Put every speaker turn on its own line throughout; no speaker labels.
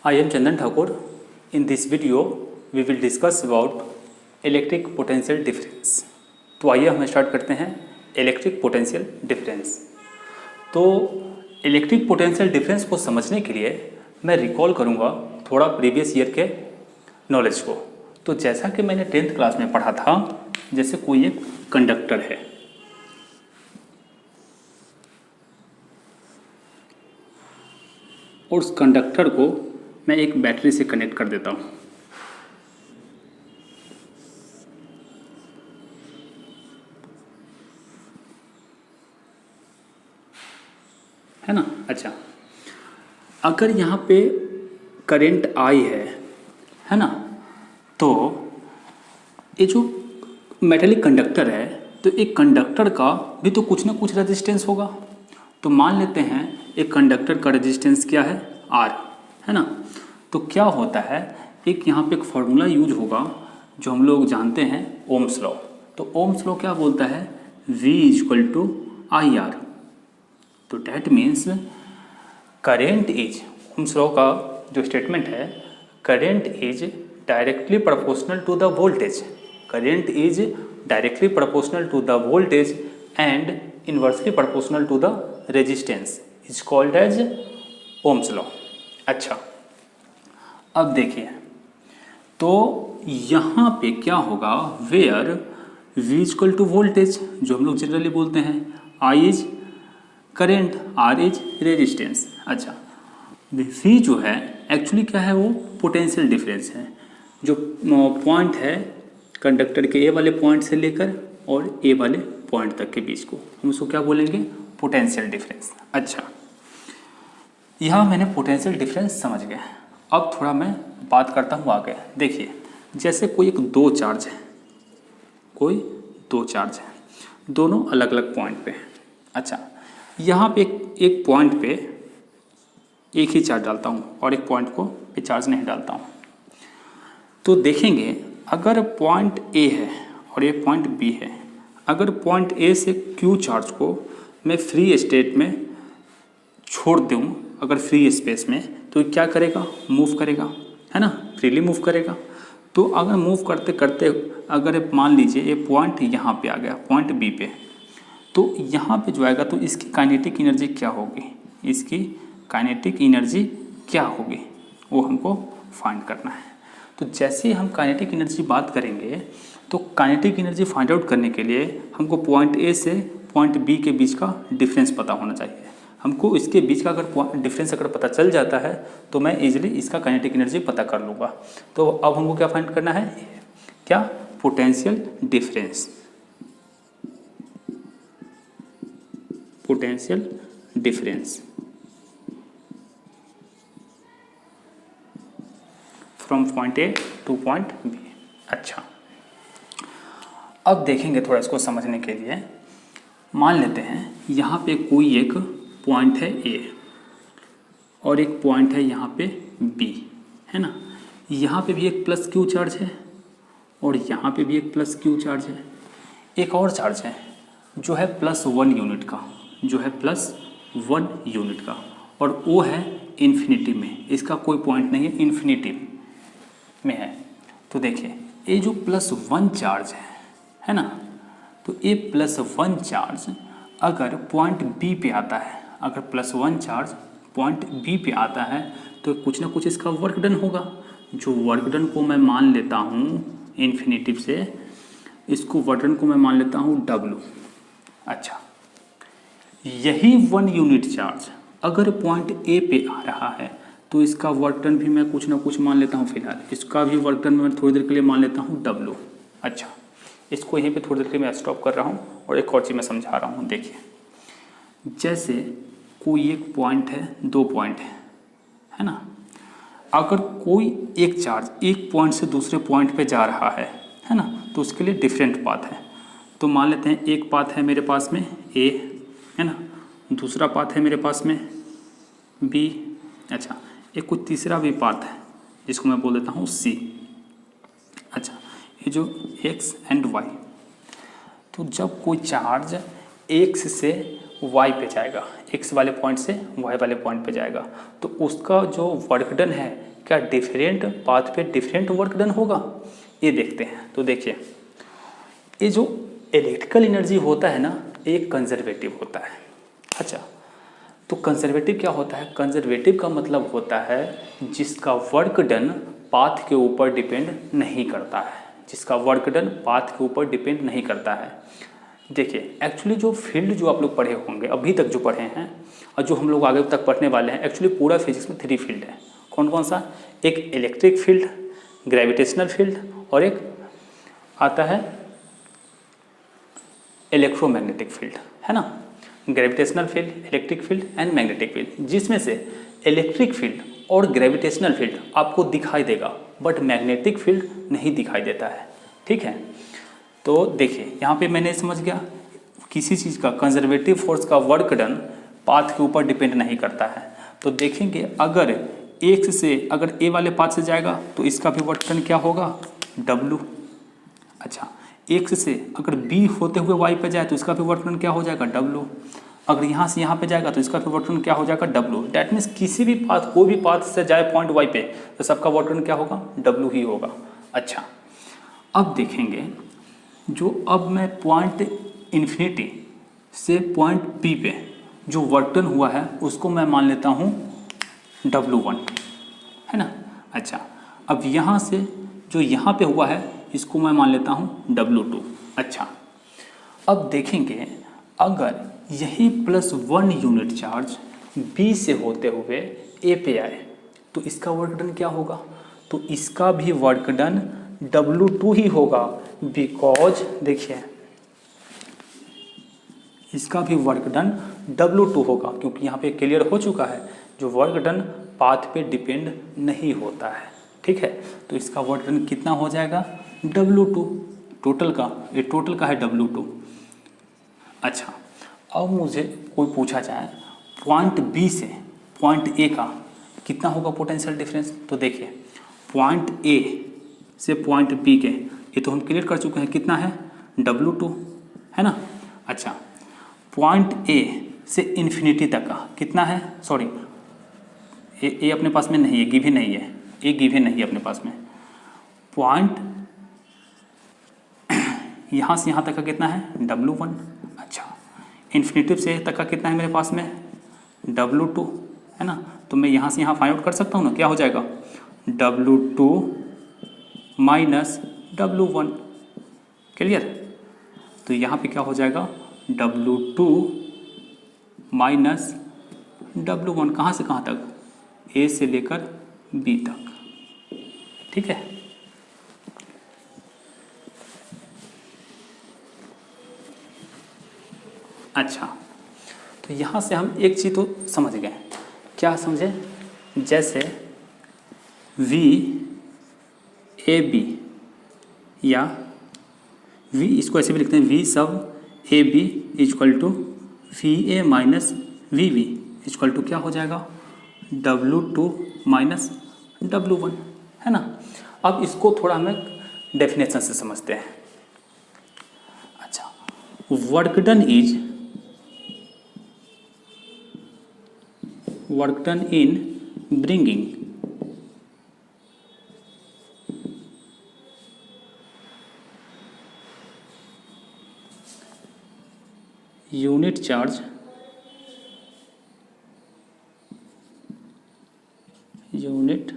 I am Chandan Thakur. In this video, we will discuss about electric potential difference. तो आइए हम start करते हैं इलेक्ट्रिक पोटेंशियल डिफरेंस। तो इलेक्ट्रिक पोटेंशियल डिफरेंस को समझने के लिए मैं रिकॉल करूँगा थोड़ा प्रीवियस ईयर के नॉलेज को। तो जैसा कि मैंने 10th क्लास में पढ़ा था, जैसे कोई एक कंडक्टर है और उस कंडक्टर को मैं एक बैटरी से कनेक्ट कर देता हूँ। है ना। अच्छा, अगर यहाँ पे करंट आई है ना, तो ये जो मेटेलिक कंडक्टर है, तो एक कंडक्टर का भी तो कुछ ना कुछ रेजिस्टेंस होगा। तो मान लेते हैं एक कंडक्टर का रेजिस्टेंस क्या है, आर, है ना। तो क्या होता है, एक यहाँ पे एक फॉर्मूला यूज होगा जो हम लोग जानते हैं, ओम्स लॉ। तो ओम्स लॉ क्या बोलता है, V = IR। तो that means current is, Ohm's law का जो स्टेटमेंट है, current is directly proportional to the voltage, current is directly proportional to the voltage and inversely proportional to the resistance is called as Ohm's law. अच्छा, अब देखिए, तो यहाँ पे क्या होगा, वेयर V = वोल्टेज, जो हम लोग जनरली बोलते हैं, I is current, R is resistance. अच्छा, V जो है एक्चुअली क्या है, वो पोटेंशियल डिफरेंस है, जो पॉइंट है कंडक्टर के A वाले पॉइंट से लेकर और A वाले पॉइंट तक के बीच को हम उसको क्या बोलेंगे, पोटेंशियल डिफरेंस। अच्छा, यहाँ मैंने पोटेंशियल डिफरेंस समझ गया। अब थोड़ा मैं बात करता हूँ आगे। देखिए, जैसे कोई दो चार्ज है, दोनों अलग अलग पॉइंट पे। अच्छा, यहाँ पे एक पॉइंट पे एक ही चार्ज डालता हूँ और एक पॉइंट को पे चार्ज नहीं डालता हूँ। तो देखेंगे, अगर पॉइंट A है और ये पॉइंट B है, अगर पॉइंट A से Q चार्ज को मैं फ्री स्टेट में छोड़ दूँ, अगर फ्री स्पेस में, तो क्या करेगा, मूव करेगा, है ना, फ्रीली मूव करेगा। तो अगर मूव करते करते अगर मान लीजिए ये पॉइंट यहाँ पे आ गया, पॉइंट B पे, तो यहाँ पे जो आएगा, तो इसकी काइनेटिक एनर्जी क्या होगी, इसकी काइनेटिक एनर्जी क्या होगी, वो हमको फाइंड करना है। तो जैसे ही हम काइनेटिक एनर्जी बात करेंगे, तो काइनेटिक एनर्जी फाइंड आउट करने के लिए हमको पॉइंट A से पॉइंट B के बीच का डिफरेंस पता होना चाहिए। हमको इसके बीच का अगर डिफरेंस अगर पता चल जाता है, तो मैं इजीली इसका काइनेटिक एनर्जी पता कर लूँगा। तो अब हमको क्या फाइंड करना है, क्या, potential difference, potential difference from point A two point B। अच्छा, अब देखेंगे थोड़ा इसको समझने के लिए। मान लेते हैं यहाँ पे कोई एक पॉइंट है A और एक पॉइंट है यहाँ पे B, है ना। यहाँ पे भी एक प्लस Q चार्ज है और यहाँ पे भी एक प्लस Q चार्ज है। एक और चार्ज है जो है +1 यूनिट का, जो है +1 यूनिट का, और वो है इन्फिनिटी में, इसका कोई पॉइंट नहीं है, इन्फिनिटी में है। तो देखिए, ये जो +1 चार्ज है ना, तो ये +1 चार्ज अगर पॉइंट B पे आता है, अगर +1 चार्ज पॉइंट B पे आता है, तो कुछ ना कुछ इसका वर्क डन होगा। जो वर्क डन को मैं मान लेता हूँ इन्फिनिटी से, इसको वर्क डन को मैं मान लेता हूँ W। अच्छा, यही 1 यूनिट चार्ज अगर पॉइंट A पे आ रहा है, तो इसका वर्क डन भी मैं कुछ ना कुछ मान लेता हूँ। फिलहाल इसका भी वर्क डन मैं थोड़ी देर के लिए मान लेता हूँ W। अच्छा, इसको यहीं पे थोड़ी देर के लिए मैं स्टॉप कर रहा हूँ और एक और चीज़ मैं समझा रहा हूँ। देखिए, जैसे कोई एक पॉइंट है, दो पॉइंट है ना, अगर कोई एक चार्ज एक पॉइंट से दूसरे पॉइंट पे जा रहा है ना, तो उसके लिए डिफरेंट पाथ है। तो मान लेते हैं एक पाथ है मेरे पास में A, है ना, दूसरा पाथ है मेरे पास में B। अच्छा, एक कोई तीसरा भी पाथ है जिसको मैं बोल देता हूँ C। अच्छा, ये जो X एंड Y, तो जब कोई चार्ज X से Y पे जाएगा, X वाले पॉइंट से Y वाले पॉइंट पे जाएगा, तो उसका जो वर्क डन है क्या डिफरेंट पाथ पे डिफरेंट वर्क डन होगा, ये देखते हैं। तो देखिए, ये जो इलेक्ट्रिकल एनर्जी होता है ना, एक कंजर्वेटिव होता है। अच्छा, तो कंजर्वेटिव क्या होता है? कंजर्वेटिव का मतलब होता है जिसका वर्क डन पाथ के ऊपर डिपेंड नहीं करता है, जिसका वर्क डन पाथ के ऊपर डिपेंड नहीं करता है। देखिए, एक्चुअली जो फील्ड जो आप लोग पढ़े होंगे, अभी तक जो पढ़े हैं और जो हम लोग आगे तक पढ़ने वाले हैं, एक्चुअली पूरा फिजिक्स में 3 फील्ड है। कौन कौन सा? एक इलेक्ट्रिक फील्ड, ग्रेविटेशनल फील्ड, और एक आता है इलेक्ट्रोमैग्नेटिक फील्ड, है ना। Gravitational field, electric field and magnetic field, जिसमें से इलेक्ट्रिक फील्ड और ग्रेविटेशनल फील्ड आपको दिखाई देगा, बट मैग्नेटिक फील्ड नहीं दिखाई देता है। ठीक है, तो देखिए यहाँ पे मैंने समझ गया, किसी चीज़ का कंजर्वेटिव फोर्स का वर्क डन पाथ के ऊपर डिपेंड नहीं करता है। तो देखेंगे, अगर एक से अगर ए वाले पाथ से जाएगा तो इसका भी वर्क डन क्या होगा? W। अच्छा, एक्स से अगर बी होते हुए वाई पे जाए तो इसका भी वर्क डन क्या हो जाएगा? W। अगर यहाँ से यहाँ पे जाएगा तो इसका भी वर्क डन क्या हो जाएगा? W। डैट मीन्स किसी भी पाथ, कोई भी पाथ से जाए पॉइंट वाई पे तो सबका वर्क डन क्या होगा? W ही होगा। अच्छा, अब देखेंगे, जो अब मैं पॉइंट इन्फिनिटी से पॉइंट P पे जो वर्क डन हुआ है उसको मैं मान लेता हूँ W1, है ना। अच्छा, अब यहाँ से जो यहाँ पे हुआ है इसको मैं मान लेता हूँ W2। अच्छा, अब देखेंगे, अगर यही +1 यूनिट चार्ज B से होते हुए A पे आए तो इसका वर्क डन क्या होगा? तो इसका भी वर्क डन W2 ही होगा, बिकॉज देखिए इसका भी वर्क डन W2 होगा, क्योंकि यहाँ पे क्लियर हो चुका है जो वर्क डन पाथ पे डिपेंड नहीं होता है। ठीक है, तो इसका वर्क डन कितना हो जाएगा? W2 टोटल का, ये टोटल का है W2। अच्छा, अब मुझे कोई पूछा जाए पॉइंट B से पॉइंट A का कितना होगा पोटेंशियल डिफरेंस, तो देखिए पॉइंट A से पॉइंट B के, ये तो हम क्लियर कर चुके हैं, कितना है? W2, है ना। अच्छा, पॉइंट A से इन्फिनिटी तक का कितना है? सॉरी, ए अपने पास में नहीं है, गिवन नहीं है, ए गिवन नहीं है अपने पास में। पॉइंट यहाँ से यहाँ तक का कितना है? W1। अच्छा, इन्फिनिटी से तक का कितना है मेरे पास में? W2, है ना। तो मैं यहाँ से यहाँ फाइंड आउट कर सकता हूँ ना, क्या हो जाएगा? W2 minus W1, clear. तो यहाँ पे क्या हो जाएगा? W2 माइनस W1, कहाँ से कहाँ तक? A से लेकर B तक। ठीक है, अच्छा, तो यहाँ से हम एक चीज़ तो समझ गए। क्या समझे? जैसे VAB या V, इसको ऐसे भी लिखते हैं, V sub AB equal to VA minus VB equal to क्या हो जाएगा? W2 माइनस W1, है ना। अब इसको थोड़ा हमें डेफिनेशन से समझते हैं। अच्छा, work done in bringing unit charge unit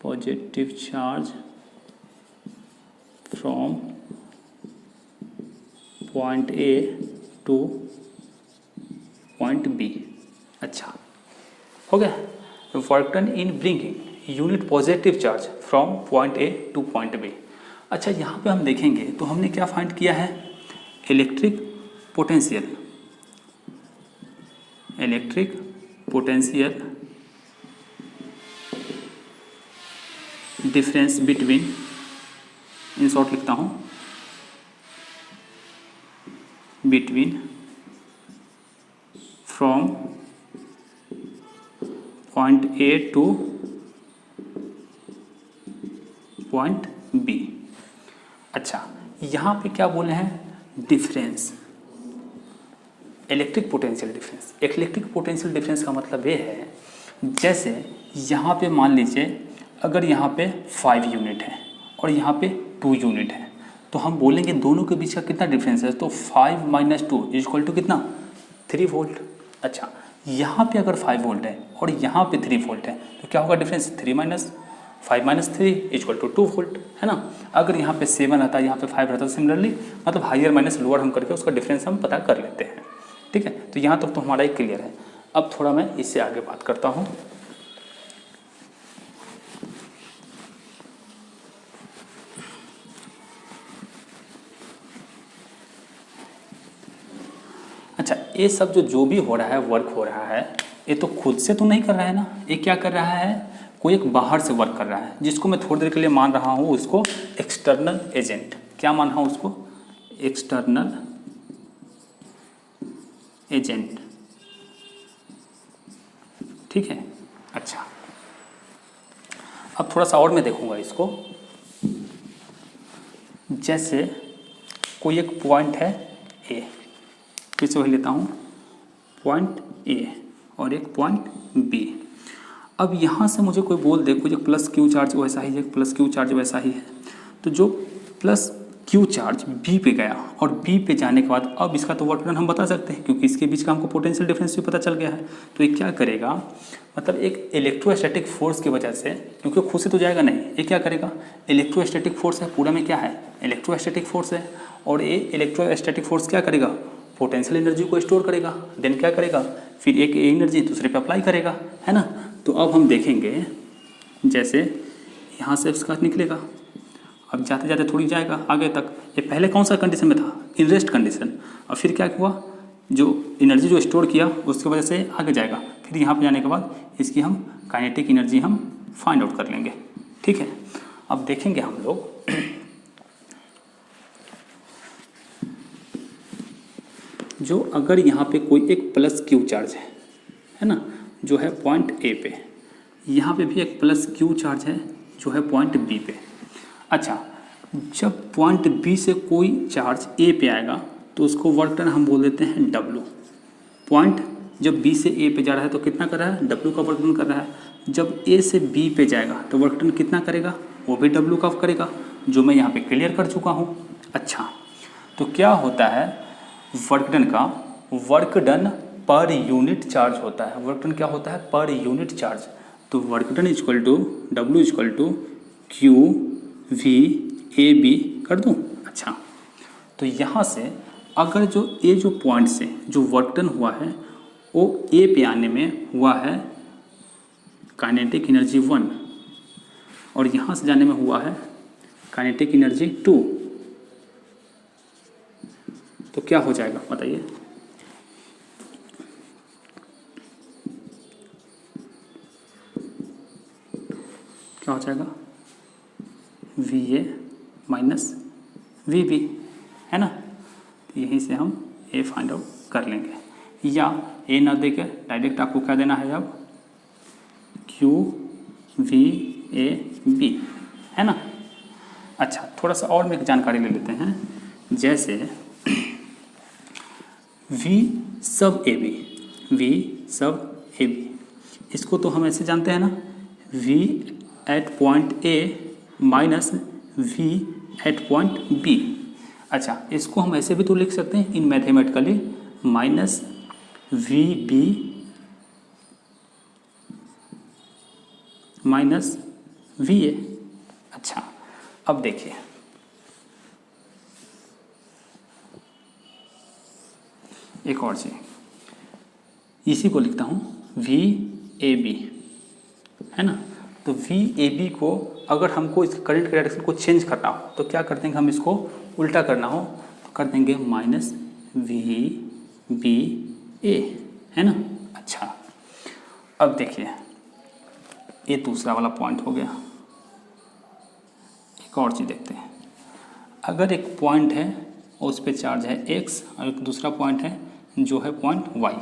positive charge from point A two point B। अच्छा, हो गया। Work done in bringing unit positive charge from point A two point B। अच्छा, यहाँ पे हम देखेंगे तो हमने क्या फाइंड किया है? Electric potential difference between, in short लिखता हूँ, between from point A two point B। अच्छा, यहाँ पे क्या बोले हैं? Difference, electric potential difference. Electric potential difference का मतलब ये है, जैसे यहाँ पे मान लीजिए अगर यहाँ पे 5 यूनिट है और यहाँ पे 2 यूनिट है, तो हम बोलेंगे दोनों के बीच का कितना डिफरेंस है, तो 5 माइनस 2 इक्वल टू कितना, 3 वोल्ट। अच्छा, यहाँ पे अगर 5 वोल्ट है और यहाँ पे 3 वोल्ट है तो क्या होगा difference, 3 minus 5 minus 3 equal to 2 volt, है ना। अगर यहाँ पे 7 रहता है, यहाँ पे 5 रहता है, सिमिलरली मतलब हायर माइनस लोअर हम करके उसका डिफरेंस हम पता कर लेते हैं। ठीक है, तो यहाँ तक तो हमारा एक क्लियर है। अब थोड़ा मैं इससे आगे बात करता हूँ। अच्छा, ये सब जो भी हो रहा है, वर्क हो रहा है, ये तो खुद से तो नहीं कर रहा है ना, ये क्या कर रहा है, कोई एक बाहर से वर्क कर रहा है, जिसको मैं थोड़ी देर के लिए मान रहा हूँ उसको एक्सटर्नल एजेंट। क्या मान रहा हूँ उसको, एक्सटर्नल एजेंट। ठीक है, अच्छा अब थोड़ा सा और मैं देखूंगा इसको। जैसे कोई एक पॉइंट है ए, फिर से वही लेता हूँ, पॉइंट ए और एक पॉइंट बी। अब यहाँ से मुझे कोई बोल दे कोई एक प्लस क्यू चार्ज वैसा ही है, प्लस क्यू चार्ज वैसा ही है, तो जो प्लस क्यू चार्ज बी पे गया और बी पे जाने के बाद अब इसका तो वर्क डन हम बता सकते हैं, क्योंकि इसके बीच का हमको पोटेंशियल डिफरेंस भी पता चल गया है। तो ये क्या करेगा, मतलब एक इलेक्ट्रोस्टैटिक फोर्स की वजह से, क्योंकि खुद से तो जाएगा नहीं, ये क्या करेगा, इलेक्ट्रोस्टैटिक फोर्स है, पूरा में क्या है, इलेक्ट्रोस्टैटिक फोर्स है, और ये इलेक्ट्रोस्टैटिक फोर्स क्या करेगा, पोटेंशियल एनर्जी को स्टोर करेगा, देन क्या करेगा, फिर एक एनर्जी दूसरे पे अप्लाई करेगा, है ना। तो अब हम देखेंगे, जैसे यहाँ से इसका निकलेगा, अब जाते जाते थोड़ी जाएगा आगे तक। ये पहले कौन सा कंडीशन में था, इन रेस्ट कंडीशन, और फिर क्या हुआ, जो एनर्जी जो स्टोर किया उसकी वजह से आगे जाएगा, फिर यहाँ पे जाने के बाद इसकी हम काइनेटिक एनर्जी हम फाइंड आउट कर लेंगे। ठीक है, अब देखेंगे हम लोग जो अगर यहाँ पे कोई एक प्लस क्यू चार्ज है ना, जो है पॉइंट ए पे, यहाँ पे भी एक प्लस क्यू चार्ज है जो है पॉइंट बी पे। अच्छा, जब पॉइंट बी से कोई चार्ज ए पे आएगा तो उसको वर्क डन हम बोल देते हैं डब्लू। पॉइंट जब बी से ए पे जा रहा है तो कितना कर रहा है, डब्लू का वर्क डन कर रहा है। जब ए से बी पे जाएगा तो वर्क डन कितना करेगा, वो भी डब्लू का करेगा, जो मैं यहाँ पे क्लियर कर चुका हूँ। अच्छा, तो क्या होता है, वर्क डन का work done per unit charge होता है। वर्क डन क्या होता है, पर यूनिट चार्ज। तो work done equal to W equal to Q V A B कर दूँ। अच्छा, तो यहाँ से अगर जो ए जो पॉइंट से जो वर्क डन हुआ है वो ए पे आने में हुआ है काइनेटिक एनर्जी 1 और यहाँ से जाने में हुआ है काइनेटिक एनर्जी 2, तो क्या हो जाएगा बताइए, क्या हो जाएगा, V A minus V B, है ना। तो यहीं से हम ए फाइंड आउट कर लेंगे, या ए ना दे के डायरेक्ट आपको क्या देना है अब, क्यू वी ए बी, है ना। अच्छा, थोड़ा सा और में एक जानकारी ले लेते हैं, जैसे वी सब ए बी, वी सब ए बी, इसको तो हम ऐसे जानते हैं ना, V at point A minus V at point B. अच्छा, इसको हम ऐसे भी तो लिख सकते हैं in mathematically, minus V B minus V A. अच्छा, अब देखिए एक और चीज, इसी को लिखता हूँ वी ए बी, है ना। तो वी ए बी को अगर हमको इस करंट के डायरेक्शन को चेंज करना हो तो क्या कर देंगे, हम इसको उल्टा करना हो तो कर देंगे माइनस वी बी ए, है ना। अच्छा, अब देखिए ये दूसरा वाला पॉइंट हो गया। एक और चीज़ देखते हैं, अगर एक पॉइंट है और उस पर चार्ज है x और एक दूसरा पॉइंट है जो है point y,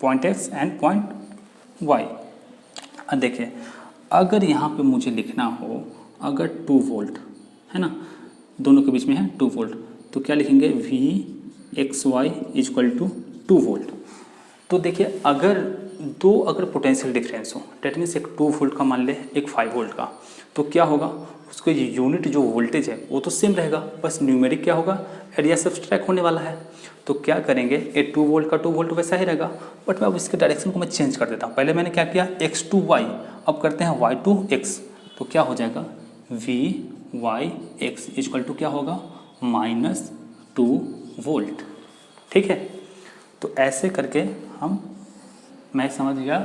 point x and point y। अब देखिए अगर यहाँ पे मुझे लिखना हो अगर 2 वोल्ट, है ना, दोनों के बीच में है 2 वोल्ट, तो क्या लिखेंगे VXY इक्वल टू 2 वोल्ट। तो देखिए अगर अगर पोटेंशियल डिफरेंस हो, डेट मीन्स एक 2 वोल्ट का मान ले, एक 5 वोल्ट का, तो क्या होगा, उसको यूनिट जो वोल्टेज है वो तो सेम रहेगा, बस न्यूमेरिक क्या होगा, एरिया सब्सट्रैक्ट होने वाला है। तो क्या करेंगे, ये 2 वोल्ट का 2 वोल्ट वैसा ही रहेगा, बट मैं अब इसके डायरेक्शन को मैं चेंज कर देता हूँ। पहले मैंने क्या किया, x to y, अब करते हैं y to x। तो क्या हो जाएगा, VYX इक्वल टू क्या होगा, -2 वोल्ट। ठीक है, तो ऐसे करके मैं समझ गया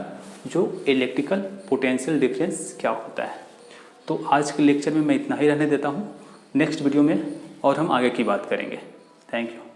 जो इलेक्ट्रिकल पोटेंशियल डिफरेंस क्या होता है। तो आज के लेक्चर में मैं इतना ही रहने देता हूँ, नेक्स्ट वीडियो में और हम आगे की बात करेंगे। Thank you.